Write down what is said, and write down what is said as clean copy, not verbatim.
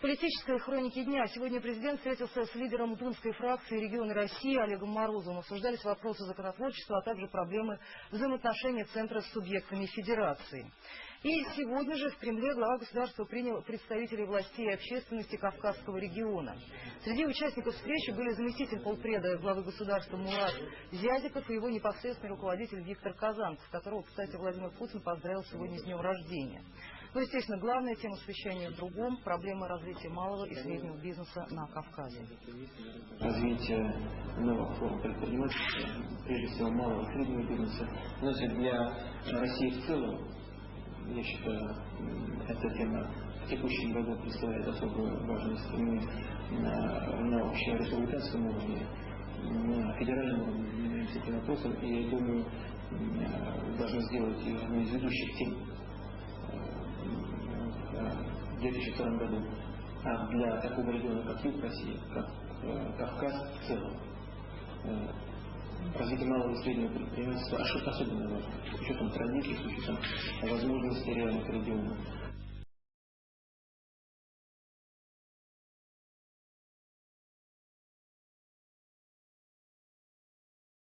Политической хроники дня. Сегодня президент встретился с лидером Думской фракции региона России Олегом Морозовым. Обсуждались вопросы законотворчества, а также проблемы взаимоотношений Центра с субъектами Федерации. И сегодня же в Кремле глава государства принял представителей властей и общественности Кавказского региона. Среди участников встречи были заместитель полпреда главы государства Мурат Зязиков и его непосредственный руководитель Виктор Казанцев, которого, кстати, Владимир Путин поздравил сегодня с днем рождения. Ну, естественно, главная тема совещания в другом – проблема развития малого и среднего бизнеса на Кавказе. Развитие новых форм предпринимательства, прежде всего малого и среднего бизнеса. Но для России в целом, я считаю, эта тема в текущем году представляет особую важность. Мы на общереспубликанском уровне, на федеральном уровне занимаемся этим вопросом, и, я думаю, должны сделать ее одной из ведущих тем в 2002 году. А для такого региона, как Юг России, как Кавказ в целом, развитие малого и среднего предпринимательства особенно важно, с учетом традиций, с учетом возможностей реальных регионов.